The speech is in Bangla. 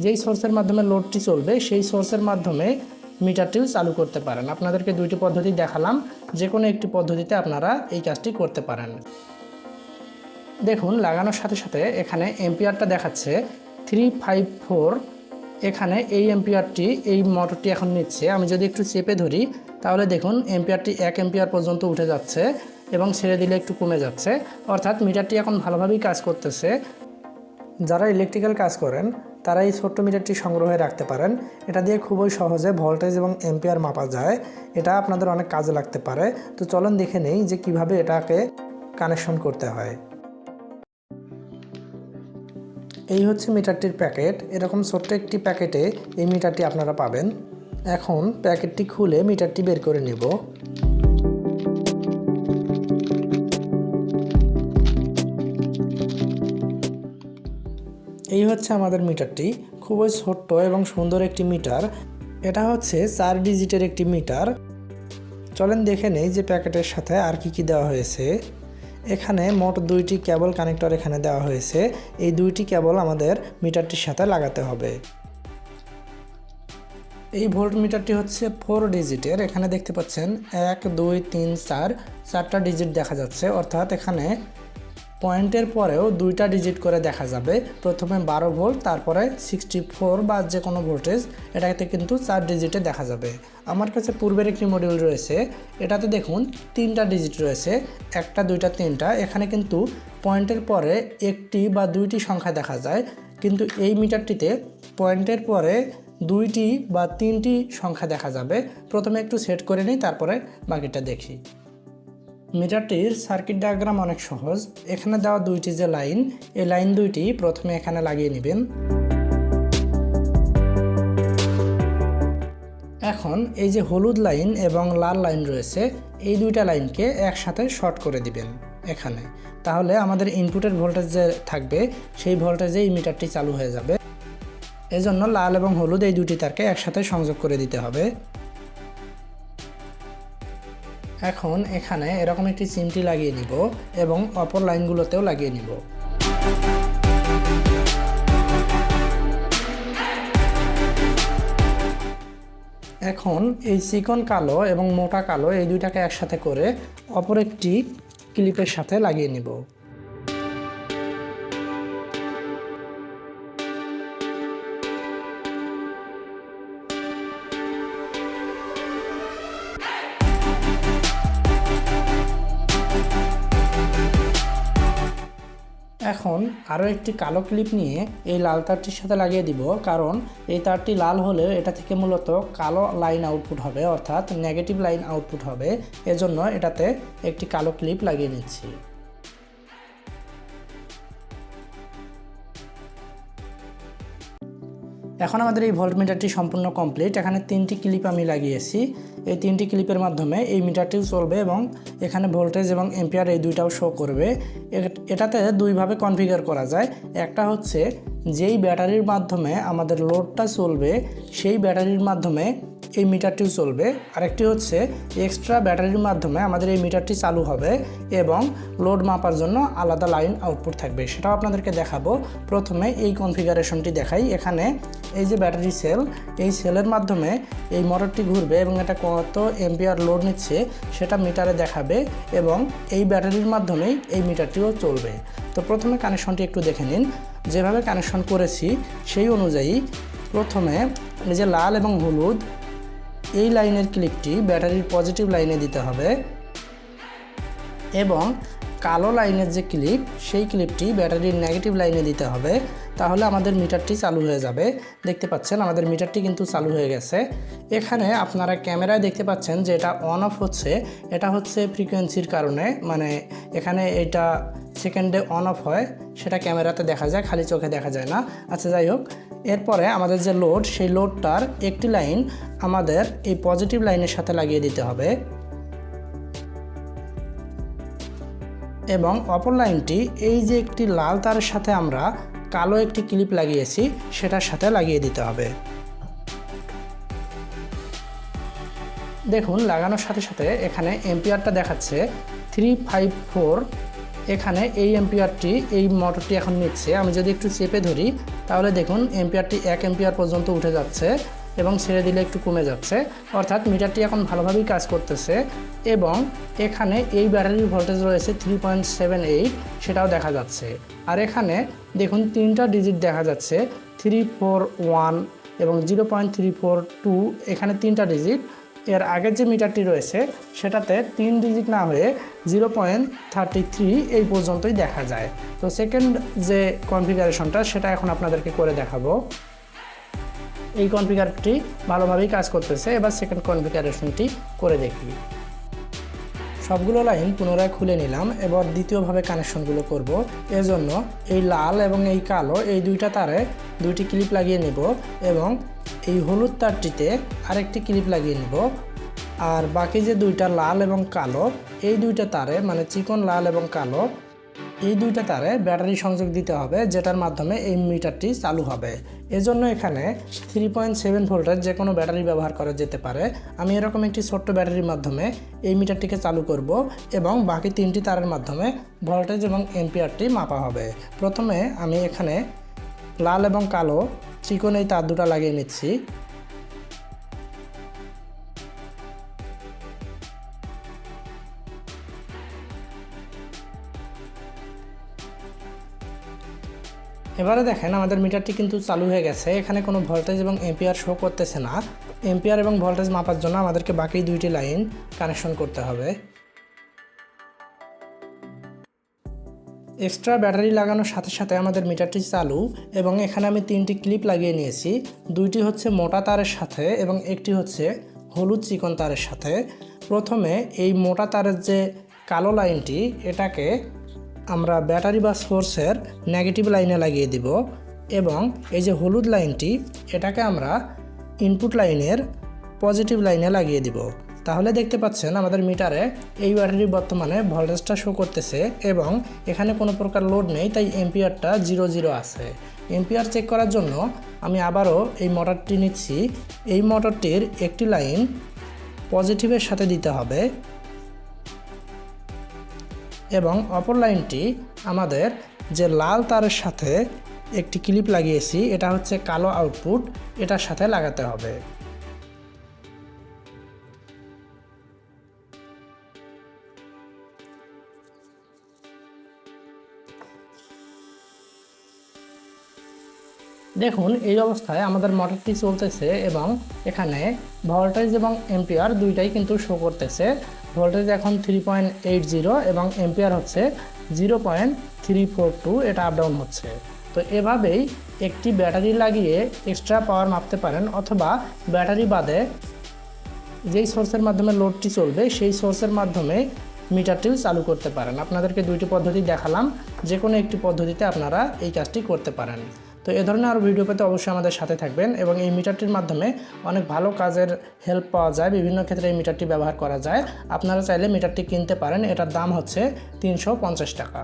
যেই সোর্সের মাধ্যমে লোডটি চলবে সেই সোর্সের মাধ্যমে মিটারটিও চালু করতে পারেন। আপনাদেরকে দুইটি পদ্ধতি দেখালাম, যে কোনো একটি পদ্ধতিতে আপনারা এই কাজটি করতে পারেন। দেখুন লাগানোর সাথে সাথে এখানে এম্পিয়ারটা দেখাচ্ছে 354। এখানে এই এম্পিয়ারটি এই মোটরটি এখন নিচ্ছে। আমি যদি একটু চেপে ধরি তাহলে দেখুন এম্পিয়ারটি 1 এম্পিয়ার পর্যন্ত উঠে যাচ্ছে এবং ছেড়ে দিলে একটু কমে যাচ্ছে, অর্থাৎ মিটারটি এখন ভালোভাবেই কাজ করতেছে। যারা ইলেকট্রিক্যাল কাজ করেন তারা এই ছোট্ট মিটারটি সংগ্রহে রাখতে পারেন। এটা দিয়ে খুবই সহজে ভোল্টেজ এবং এম্পিয়ার মাপা যায়। এটা আপনাদের অনেক কাজে লাগতে পারে। তো চলুন দেখে নেই যে কিভাবে এটাকে কানেকশন করতে হয়। এই হচ্ছে মিটারটির প্যাকেট। এরকম ছোট্ট একটি প্যাকেটে এই মিটারটি আপনারা পাবেন। এখন প্যাকেটটি খুলে মিটারটি বের করে নিব। এই হচ্ছে আমাদের মিটারটি। খুবই ছোট্ট এবং সুন্দর একটি মিটার। এটা হচ্ছে 4 ডিজিটের একটি মিটার। চলেন দেখে নেই যে প্যাকেটের সাথে আর কি দেওয়া হয়েছে। এখানে মোট 2টি কেবল কানেক্টর এখানে দেওয়া হয়েছে। এই 2টি কেবল আমাদের মিটারটির সাথে লাগাতে হবে। এই ভোল্ট মিটারটি হচ্ছে 4 ডিজিটের। এখানে দেখতে পাচ্ছেন 1 2 3 4 4টা ডিজিট দেখা যাচ্ছে, অর্থাৎ এখানে পয়েন্টের পরেও 2টা ডিজিট করে দেখা যাবে। প্রথমে 12 ভোল্ট, তারপরে 64 বা যে কোনো ভোল্টেজ, এটাতে কিন্তু 4 ডিজিটে দেখা যাবে। আমার কাছে পূর্বের একটি মডিউল রয়েছে, এটাতে দেখুন 3টা ডিজিট রয়েছে, 1টা 2টা 3টা। এখানে কিন্তু পয়েন্টের পরে 1টি বা 2টি সংখ্যা দেখা যায়, কিন্তু এই মিটারটিতে পয়েন্টের পরে 2টি বা 3টি সংখ্যা দেখা যাবে। প্রথমে একটু সেট করে নিই, তারপরে বাকিটা দেখি। মিটারটির সার্কিট ডায়াগ্রাম অনেক সহজ। এখানে দেওয়া 2টি যে লাইন, এই লাইন 2টি প্রথমে এখানে লাগিয়ে নেবেন। এখন এই যে হলুদ লাইন এবং লাল লাইন রয়েছে, এই 2টা লাইনকে একসাথে শর্ট করে দিবেন এখানে। তাহলে আমাদের ইনপুটের ভোল্টেজ যে থাকবে সেই ভোল্টেজে এই মিটারটি চালু হয়ে যাবে। এজন্য লাল এবং হলুদ এই 2টি তারকে একসাথে সংযোগ করে দিতে হবে। এখন এখানে এরকম একটি চিমটি লাগিয়ে নিব এবং অপর লাইনগুলোতেও লাগিয়ে নিব। এখন এই চিকন কালো এবং মোটা কালো এই 2টাকে একসাথে করে অপর একটি ক্লিপের সাথে লাগিয়ে নিব। এখন আরও একটি কালো ক্লিপ নিয়ে এই লাল তারটির সাথে লাগিয়ে দিব, কারণ এই তারটি লাল হলে এটা থেকে মূলত কালো লাইন আউটপুট হবে, অর্থাৎ নেগেটিভ লাইন আউটপুট হবে। এজন্য এটাতে একটি কালো ক্লিপ লাগিয়ে নিচ্ছি। এখন আমাদের এই ভোল্ট মিটারটি সম্পূর্ণ কমপ্লিট। এখানে 3টি ক্লিপ আমি লাগিয়েছি। এই 3টি ক্লিপের মাধ্যমে এই মিটারটিও চলবে এবং এখানে ভোল্টেজ এবং এম্পিয়ার এই 2টাও শো করবে। এটাতে 2ভাবে কনফিগার করা যায়। একটা হচ্ছে যেই ব্যাটারির মাধ্যমে আমাদের লোডটা চলবে সেই ব্যাটারির মাধ্যমে এই মিটারটিও চলবে। আরেকটি হচ্ছে এক্সট্রা ব্যাটারির মাধ্যমে আমাদের এই মিটারটি চালু হবে এবং লোড মাপার জন্য আলাদা লাইন আউটপুট থাকবে, সেটাও আপনাদেরকে দেখাবো। প্রথমে এই কনফিগারেশনটি দেখাই। এখানে এই যে ব্যাটারি সেল, এই সেলের মাধ্যমে এই মোটরটি ঘুরবে এবং এটা কত এম্পিয়ার লোড নিচ্ছে সেটা মিটারে দেখাবে এবং এই ব্যাটারির মাধ্যমেই এই মিটারটিও চলবে। তো প্রথমে কানেকশনটি একটু দেখে নিন। যেভাবে কানেকশন করেছি সেই অনুযায়ী প্রথমে এই যে লাল এবং হলুদ এই লাইনের ক্লিপটি ব্যাটারির পজিটিভ লাইনে দিতে হবে এবং কালো লাইনের যে ক্লিপ সেই ক্লিপটি ব্যাটারির নেগেটিভ লাইনে দিতে হবে। তাহলে আমাদের মিটারটি চালু হয়ে যাবে। দেখতে পাচ্ছেন আমাদের মিটারটি কিন্তু চালু হয়ে গেছে। এখানে আপনারা ক্যামেরায় দেখতে পাচ্ছেন যে এটা অন অফ হচ্ছে, এটা হচ্ছে ফ্রিকোয়েন্সির কারণে, মানে এখানে এটা সেকেন্ডে অন অফ হয়, সেটা ক্যামেরাতে দেখা যায়, খালি চোখে দেখা যায় না। আচ্ছা যাই হোক, এরপরে আমাদের যে লোড সেই লোডটার একটি লাইন আমাদের এই পজিটিভ লাইনের সাথে লাগিয়ে দিতে হবে এবং অপর লাইনটি এই যে একটি লাল তারের সাথে আমরা কালো একটি ক্লিপ লাগিয়েছি সেটার সাথে লাগিয়ে দিতে হবে। দেখুন লাগানোর সাথে সাথে এখানে এম্পিয়ারটা দেখাচ্ছে 354। এখানে এই এম্পিয়ারটি এই মোটরটি এখন নিচ্ছে। আমি যদি একটু চেপে ধরি তাহলে দেখুন এম্পিয়ারটি 1 এম্পিয়ার পর্যন্ত উঠে যাচ্ছে এবং ছেড়ে দিলে একটু কমে যাচ্ছে, অর্থাৎ মিটারটি এখন ভালোভাবেই কাজ করতেছে। এবং এখানে এই ব্যাটারির ভোল্টেজ রয়েছে 3.78, সেটাও দেখা যাচ্ছে। আর এখানে দেখুন 3টা ডিজিট দেখা যাচ্ছে, 341 এবং 0.342, এখানে 3টা ডিজিট। এর আগের যে মিটারটি রয়েছে সেটাতে 3 ডিজিট না হয়ে 0.33 এই পর্যন্তই দেখা যায়। তো সেকেন্ড যে কনফিগারেশনটা সেটা এখন আপনাদেরকে করে দেখাবো। এই কনফিগারটি ভালোভাবেই কাজ করতেছে। এবার সেকেন্ড কনফিগারেশনটি করে দেখি। সবগুলো লাইন পুনরায় খুলে নিলাম। এবার দ্বিতীয়ভাবে কানেকশনগুলো করব। এজন্য এই লাল এবং এই কালো এই দুইটা তারে দুইটি ক্লিপ লাগিয়ে নেব এবং এই হলুদ তারটিতে আরেকটি ক্লিপ লাগিয়ে নেব। আর বাকি যে দুইটা লাল এবং কালো এই দুইটা তারে, মানে চিকন লাল এবং কালো এই দুইটা তারে ব্যাটারি সংযোগ দিতে হবে, যেটার মাধ্যমে এই মিটারটি চালু হবে। এজন্য এখানে 3.7 ভোল্টের যে কোনো ব্যাটারি ব্যবহার করা যেতে পারে। আমি এরকম একটি ছোট্ট ব্যাটারির মাধ্যমে এই মিটারটিকে চালু করব এবং বাকি 3টি তারের মাধ্যমে ভোল্টেজ এবং এম্পিয়ারটি মাপা হবে। প্রথমে আমি এখানে লাল এবং কালো চিকন এই তার দুটো লাগিয়ে নিচ্ছি। এবারে দেখেন আমাদের মিটারটি কিন্তু চালু হয়ে গেছে। এখানে কোনো ভোল্টেজ এবং এম্পিয়ার শো করতেছে না। এম্পিয়ার এবং ভোল্টেজ মাপার জন্য আমাদেরকে বাকি দুইটি লাইন কানেকশন করতে হবে। এক্সট্রা ব্যাটারি লাগানোর সাথে সাথে আমাদের মিটারটি চালু এবং এখানে আমি 3টি ক্লিপ লাগিয়ে নিয়েছি। দুইটি হচ্ছে মোটা তারের সাথে এবং একটি হচ্ছে হলুদ চিকন তারের সাথে। প্রথমে এই মোটা তারের যে কালো লাইনটি এটাকে আমরা ব্যাটারি বা সোর্সের নেগেটিভ লাইনে লাগিয়ে দিব এবং এই যে হলুদ লাইনটি এটাকে আমরা ইনপুট লাইনের পজিটিভ লাইনে লাগিয়ে দিব। তাহলে দেখতে পাচ্ছেন আমাদের মিটারে এই ব্যাটারি বর্তমানে ভোল্টেজটা শো করতেছে এবং এখানে কোনো প্রকার লোড নেই, তাই এম্পিয়ারটা 0 আছে। এম্পিয়ার চেক করার জন্য আমি আবারও এই মোটরটি নিচ্ছি। এই মোটরটির একটি লাইন পজিটিভের সাথে দিতে হবে এবং অপর লাইনটি আমাদের যে লাল তারের সাথে একটি ক্লিপ লাগিয়েছি, এটা হচ্ছে কালো আউটপুট, এটার সাথে লাগাতে হবে। দেখুন এই অবস্থায় আমাদের মোটরটি চলতেছে এবং এখানে ভোল্টেজ এবং এম্পিয়ার দুইটাই কিন্তু শো করতেছে। ভোল্টেজ এখন 3.80 এবং এম্পিয়ার হচ্ছে 0.342, এটা আপ ডাউন হচ্ছে। তো এভাবেই একটি ব্যাটারি লাগিয়ে এক্সট্রা পাওয়ার মাপতে পারেন, অথবা ব্যাটারি বাদে যেই সোর্সের মাধ্যমে লোডটি চলবে সেই সোর্সের মাধ্যমে মিটারটিও চালু করতে পারেন। আপনাদেরকে দুইটি পদ্ধতি দেখালাম, যে কোনো একটি পদ্ধতিতে আপনারা এই কাজটি করতে পারেন। তো এ ধরনের আরও ভিডিও পেতে অবশ্যই আমাদের সাথে থাকবেন এবং এই মিটারটির মাধ্যমে অনেক ভালো কাজের হেল্প পাওয়া যায়। বিভিন্ন ক্ষেত্রে এই মিটারটি ব্যবহার করা যায়। আপনারা চাইলে মিটারটি কিনতে পারেন। এটার দাম হচ্ছে 350 টাকা।